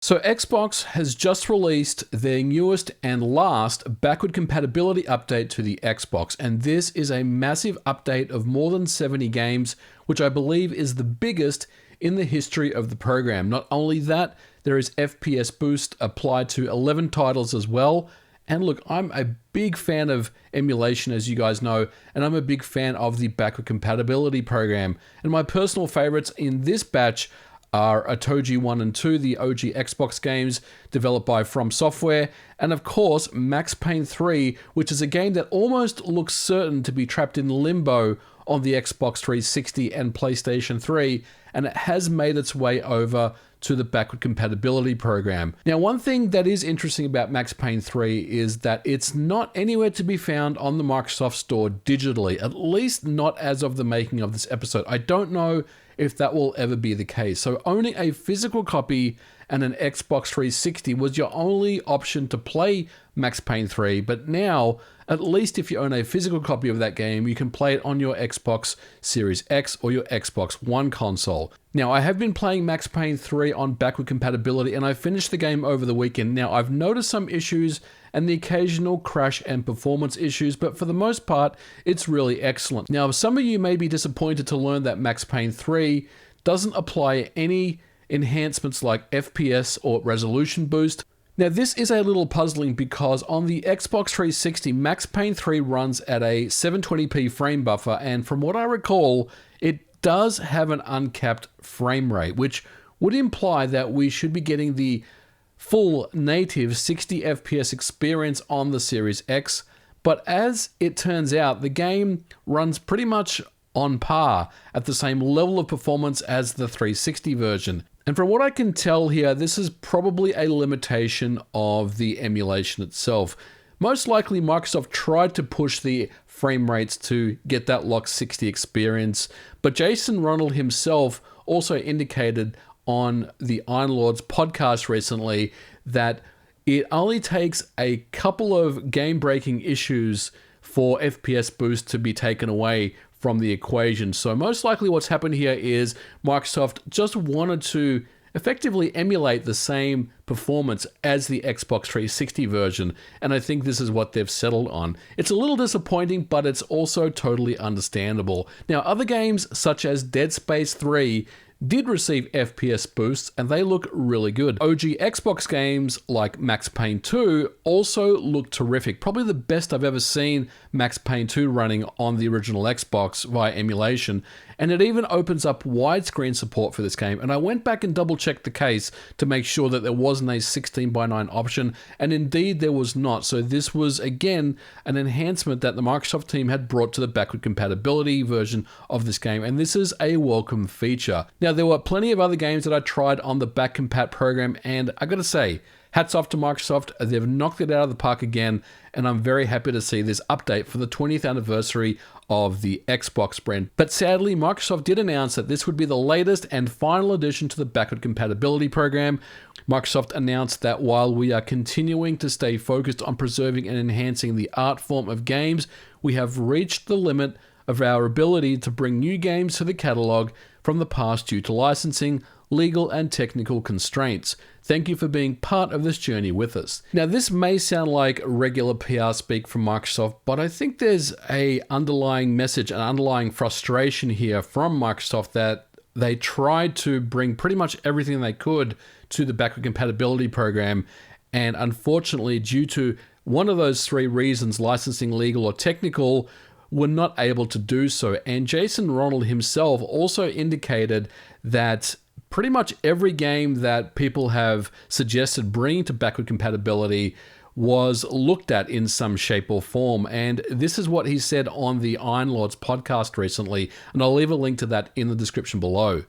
So Xbox has just released their newest and last backward compatibility update to the Xbox, and this is a massive update of more than 70 games, which I believe is the biggest in the history of the program. Not only that, there is FPS boost applied to 11 titles as well. And look, I'm a big fan of emulation, as you guys know, and I'm a big fan of the backward compatibility program. And my personal favorites in this batch are Otogi 1 and 2, the OG Xbox games developed by From Software, and of course Max Payne 3, which is a game that almost looks certain to be trapped in limbo on the Xbox 360 and PlayStation 3, and it has made its way over to the backward compatibility program. Now, one thing that is interesting about Max Payne 3 is that it's not anywhere to be found on the Microsoft Store digitally, at least not as of the making of this episode. I don't know if that will ever be the case. So owning a physical copy and an Xbox 360 was your only option to play Max Payne 3, but now, at least if you own a physical copy of that game, you can play it on your Xbox Series X or your Xbox One console. Now, I have been playing Max Payne 3 on backward compatibility, and I finished the game over the weekend. Now, I've noticed some issues and the occasional crash and performance issues, but for the most part, it's really excellent. Now, some of you may be disappointed to learn that Max Payne 3 doesn't apply any enhancements like FPS or resolution boost. Now, this is a little puzzling because on the Xbox 360, Max Payne 3 runs at a 720p frame buffer, and from what I recall, it does have an uncapped frame rate, which would imply that we should be getting the full native 60 FPS experience on the Series X, but as it turns out, the game runs pretty much on par at the same level of performance as the 360 version. And from what I can tell here, this is probably a limitation of the emulation itself. Most likely Microsoft tried to push the frame rates to get that locked 60 experience, but Jason Ronald himself also indicated on the Iron Lords podcast recently that it only takes a couple of game-breaking issues for FPS boost to be taken away from the equation. So most likely what's happened here is Microsoft just wanted to effectively emulate the same performance as the Xbox 360 version, and I think this is what they've settled on. It's a little disappointing, but it's also totally understandable. Now, other games such as Dead Space 3 did receive FPS boosts, and they look really good. OG Xbox games like Max Payne 2 also look terrific. Probably the best I've ever seen Max Payne 2 running on the original Xbox via emulation, and it even opens up widescreen support for this game. And I went back and double checked the case to make sure that there wasn't a 16:9 option, and indeed there was not. So this was again an enhancement that the Microsoft team had brought to the backward compatibility version of this game, and this is a welcome feature. Now, there were plenty of other games that I tried on the Back Compat program, and I gotta say, hats off to Microsoft. They've knocked it out of the park again, and I'm very happy to see this update for the 20th anniversary of the Xbox brand. But sadly, Microsoft did announce that this would be the latest and final addition to the backward compatibility program. Microsoft announced that while we are continuing to stay focused on preserving and enhancing the art form of games, we have reached the limit of our ability to bring new games to the catalog from the past due to licensing, legal and technical constraints. Thank you for being part of this journey with us. Now, this may sound like regular PR speak from Microsoft, but I think there's an underlying message, an underlying frustration here from Microsoft that they tried to bring pretty much everything they could to the backward compatibility program, and unfortunately, due to one of those three reasons, licensing, legal or technical, were not able to do so. And Jason Ronald himself also indicated that pretty much every game that people have suggested bringing to backward compatibility was looked at in some shape or form. And this is what he said on the Iron Lords podcast recently, and I'll leave a link to that in the description below.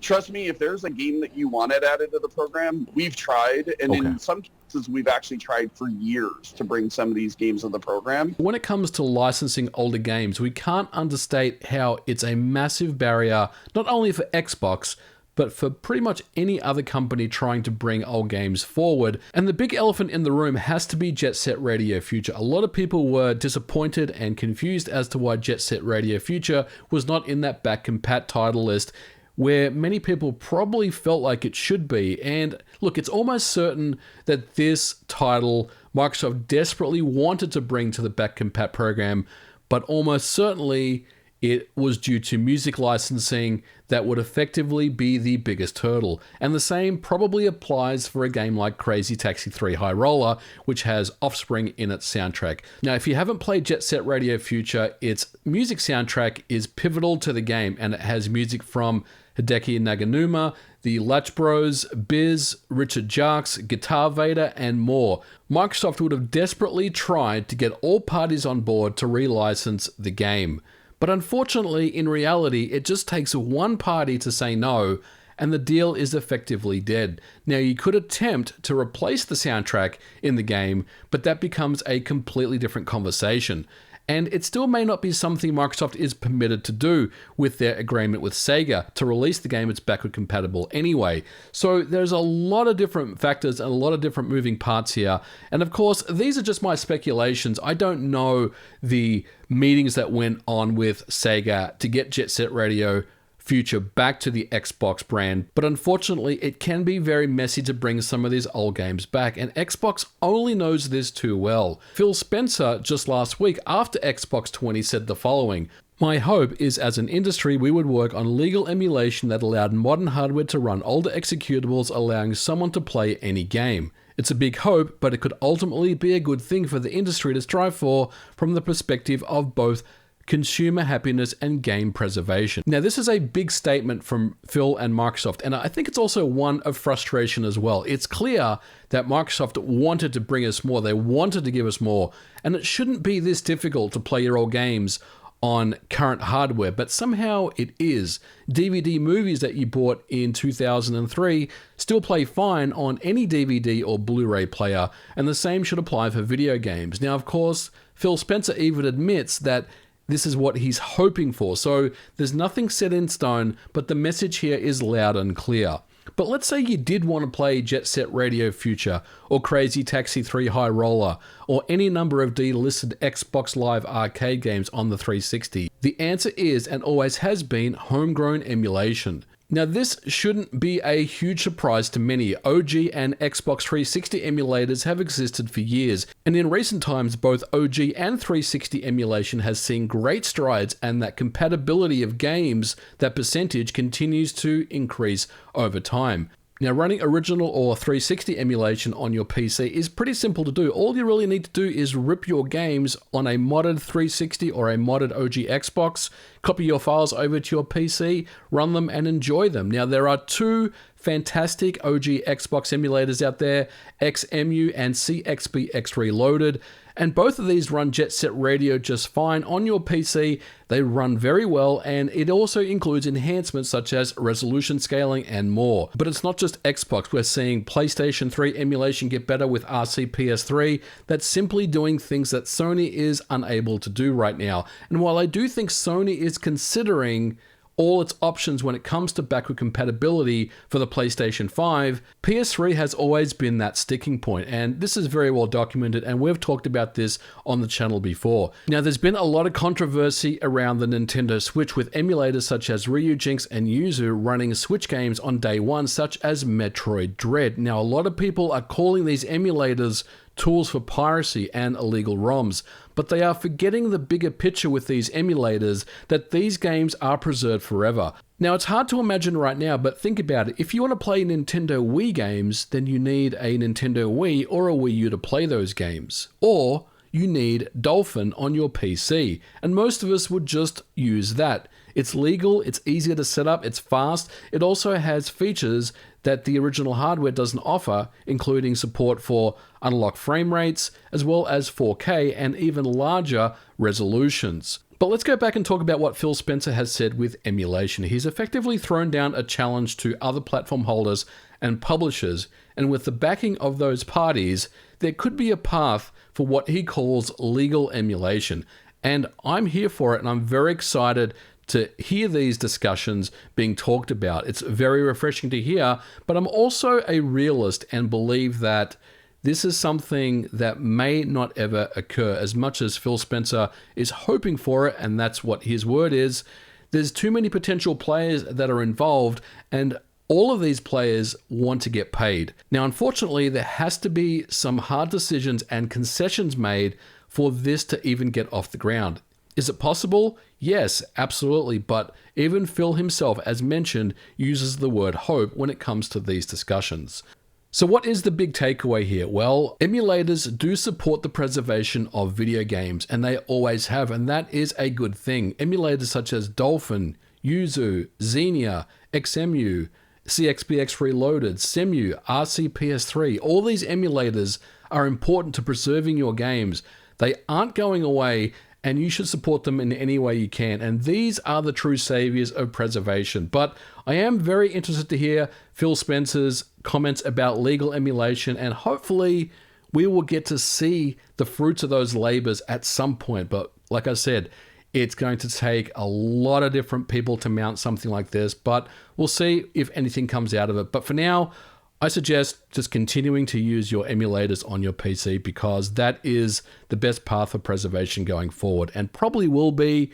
Trust me, if there's a game that you wanted added to the program, we've tried, and in some cases, we've actually tried for years to bring some of these games to the program. When it comes to licensing older games, we can't understate how it's a massive barrier, not only for Xbox, but for pretty much any other company trying to bring old games forward. And the big elephant in the room has to be Jet Set Radio Future. A lot of people were disappointed and confused as to why Jet Set Radio Future was not in that Back Compat title list. where many people probably felt like it should be. And look, it's almost certain that this title Microsoft desperately wanted to bring to the Back Compat program, but almost certainly it was due to music licensing that would effectively be the biggest hurdle. And the same probably applies for a game like Crazy Taxi 3 High Roller, which has Offspring in its soundtrack. Now, if you haven't played Jet Set Radio Future, its music soundtrack is pivotal to the game, and it has music from Hideki Naganuma, the Latch Bros, Biz, Richard Jacques, Guitar Vader, and more. Microsoft would have desperately tried to get all parties on board to relicense the game. But unfortunately, in reality, it just takes one party to say no, and the deal is effectively dead. Now, you could attempt to replace the soundtrack in the game, but that becomes a completely different conversation. And it still may not be something Microsoft is permitted to do with their agreement with Sega to release the game. It's backward compatible anyway. So there's a lot of different factors and a lot of different moving parts here. And of course, these are just my speculations. I don't know the meetings that went on with Sega to get Jet Set Radio Future back to the Xbox brand, but unfortunately it can be very messy to bring some of these old games back, and Xbox only knows this too well. Phill Spencer just last week after Xbox 20 said the following: "My hope is as an industry we would work on legal emulation that allowed modern hardware to run older executables, allowing someone to play any game. It's a big hope, but it could ultimately be a good thing for the industry to strive for from the perspective of both consumer happiness and game preservation." Now, this is a big statement from Phill and Microsoft, and I think it's also one of frustration as well. It's clear that Microsoft wanted to bring us more. They wanted to give us more, and it shouldn't be this difficult to play your old games on current hardware, but somehow it is. DVD movies that you bought in 2003 still play fine on any DVD or Blu-ray player, and the same should apply for video games. Now, of course, Phill Spencer even admits that this is what he's hoping for, so there's nothing set in stone, but the message here is loud and clear. But let's say you did want to play Jet Set Radio Future, or Crazy Taxi 3 High Roller, or any number of delisted Xbox Live Arcade games on the 360. The answer is, and always has been, homegrown emulation. Now, this shouldn't be a huge surprise to many. OG and Xbox 360 emulators have existed for years, and in recent times, both OG and 360 emulation has seen great strides, and that compatibility of games, that percentage continues to increase over time. Now, running original or 360 emulation on your PC is pretty simple to do. All you really need to do is rip your games on a modded 360 or a modded OG Xbox, copy your files over to your PC, run them and enjoy them. Now, there are two fantastic OG Xbox emulators out there, XEMU and cxbx-reloaded, and both of these run Jet Set Radio just fine on your PC. They run very well, and it also includes enhancements such as resolution scaling and more. But it's not just Xbox. We're seeing PlayStation 3 emulation get better with RCPS3. That's simply doing things that Sony is unable to do right now. And while I do think Sony is considering all its options when it comes to backward compatibility for the PlayStation 5, PS3 has always been that sticking point, and this is very well documented, and we've talked about this on the channel before. Now, there's been a lot of controversy around the Nintendo Switch with emulators such as Ryujinx and Yuzu running Switch games on day one, such as Metroid Dread. Now, a lot of people are calling these emulators tools for piracy and illegal ROMs, but they are forgetting the bigger picture with these emulators, that these games are preserved forever. Now, it's hard to imagine right now, but think about it. If you want to play Nintendo Wii games, then you need a Nintendo Wii or a Wii U to play those games. Or you need Dolphin on your PC, and most of us would just use that. It's legal, it's easier to set up, it's fast. It also has features that the original hardware doesn't offer, including support for unlocked frame rates, as well as 4K and even larger resolutions. But let's go back and talk about what Phill Spencer has said with emulation. He's effectively thrown down a challenge to other platform holders and publishers, and with the backing of those parties, there could be a path for what he calls legal emulation. And I'm here for it, and I'm very excited to hear these discussions being talked about. It's very refreshing to hear, but I'm also a realist and believe that this is something that may not ever occur. As much as Phill Spencer is hoping for it, and that's what his word is, there's too many potential players that are involved, and all of these players want to get paid. Now, unfortunately, there has to be some hard decisions and concessions made for this to even get off the ground. Is it possible? Yes, absolutely. But even Phill himself, as mentioned, uses the word hope when it comes to these discussions. So what is the big takeaway here? Well, emulators do support the preservation of video games, and they always have, and that is a good thing. Emulators such as Dolphin, Yuzu, Xenia, XEMU, cxbx-reloaded, Cemu, RCPS3, all these emulators are important to preserving your games. They aren't going away, and you should support them in any way you can. And these are the true saviors of preservation. But I am very interested to hear Phill Spencer's comments about legal emulation, and hopefully we will get to see the fruits of those labors at some point. But like I said, it's going to take a lot of different people to mount something like this, but we'll see if anything comes out of it. But for now, I suggest just continuing to use your emulators on your PC, because that is the best path for preservation going forward, and probably will be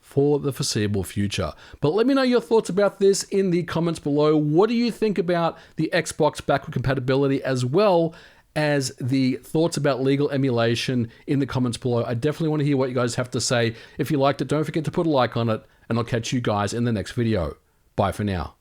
for the foreseeable future. But let me know your thoughts about this in the comments below. What do you think about the Xbox backward compatibility, as well as the thoughts about legal emulation in the comments below? I definitely want to hear what you guys have to say. If you liked it, don't forget to put a like on it, and I'll catch you guys in the next video. Bye for now.